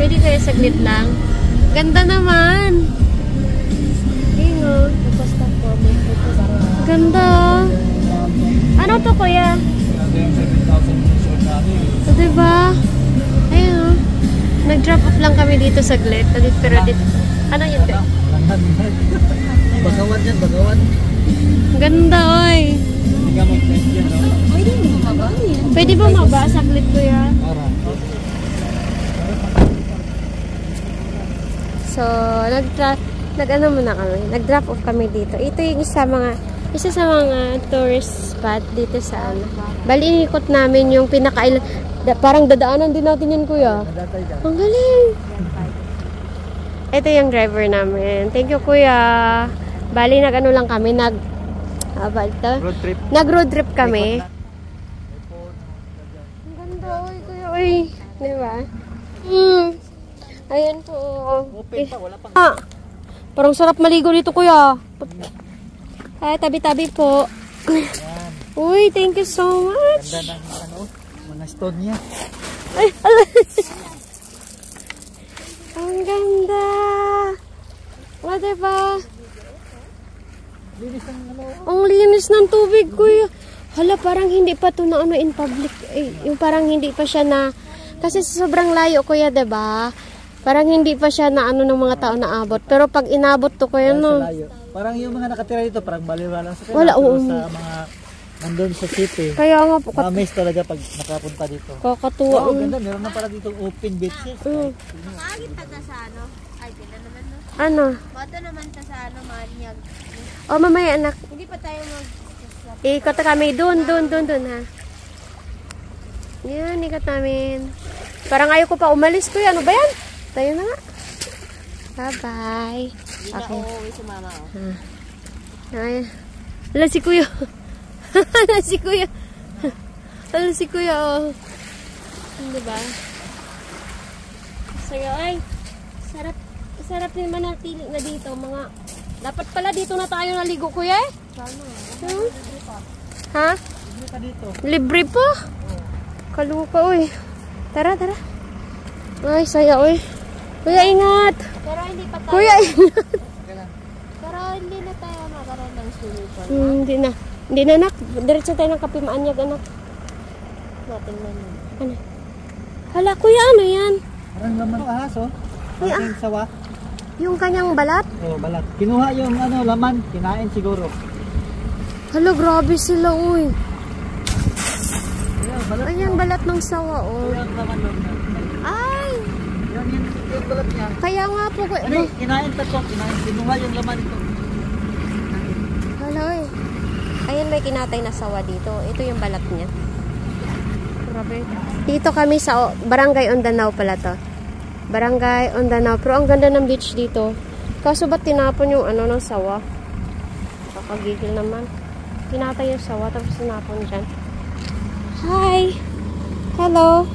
Pwede kaya saglit lang? Ganda naman. Ingo. Ganda. Ano to kuya? So, diba? Ayun. Nag-drop off lang kami dito saglit. Pero dito. Ano yun? Bagawan yan, bagawan. Ganda oy. Pwede mo mababa yan. Pwede ba maba? Saglit kuya. So, nag-ano muna kami. Nag-drop off kami dito. Ito yung isa sa mga tourist spot dito sa ano. Bali, inikot namin yung parang dadaanan din natin yan, kuya. Ang galing. Ito yung driver namin. Thank you, kuya. Bali, nag-ano lang kami. Road trip. Nag-road trip kami. Ang ganda, oy, kuya, oy. Diba? Ayan po. Open pa, wala pang... Parang sarap maligo dito, kuya. Ay, tabi-tabi po. Uy, thank you so much. Ganda ng mga stone niya. Ay, ala. Ang ganda. O, diba? Linis ng Ang linis ng tubig, kuya. Hala, parang hindi pa ito na in public. Yung parang hindi pa siya na... Kasi sobrang layo, kuya, diba? Parang hindi pa siya na ng mga tao na abot. Pero pag inabot to, kuya, no? Parang yung mga nakatira dito, parang baliwa lang sa kanila. Wala, oo. Sa mga nandun sa city. Kaya nga po. Amaze talaga pag nakapunta dito. Kakatuwa. Oo, ganda. Meron na pala dito open beaches. Makaagit pa sa ano? Ay, pila naman no? Ano? Bato naman ta sa ano, Manyag. O, mamaya, anak. Hindi pa tayo Ikot na kami. Doon, ha. Yan, ikot namin. Parang ayaw ko pa umalis, kuya. Ano ba yan? Tayo na nga. Bye-bye. Okay. Uuwi si mama. Ay. Hala si kuya. Hala si kuya. Hala si kuya, oh. Diba? Saya, ay. Sarap din manatili na dito. Dapat pala dito na tayo naligo, kuya, eh. Ha? Libre ka dito. Libre po? Kaluka, uy. Tara. Ay, saya, uy. Kuya, ingat. Pero hindi pa tayo. Kuya, ingat. Pero hindi na tayo magkaroon ng swimming pool. Hindi na, anak. Diretso tayo ng Kape Maanyag, anak. Natin na yun. Ano? Hala, kuya, ano yan? Parang laman ng ahas, oh. Parang sawa. Yung kanyang balat? Oh, balat. Kinuha yung laman. Kinain siguro. Hala, grabe sila, uy. Balat. Ayan, balat ng sawa, oh. Yung laman ng... Ay! Yung balat niya. Kaya nga po, kuya. Ano, kinain pa to. Kinuha yung laman ito. Hala, uy. Ayan, may kinatay na sawa dito. Ito yung balat niya. Grabe. Dito kami sa Barangay Ondanao pala to. Barangay Ondanao. Pero ang ganda ng beach dito. Kaso ba't tinapon yung ng sawa? Kakagigil naman. Tinatay yung sawa tapos tinapon dyan. Hi! Hello!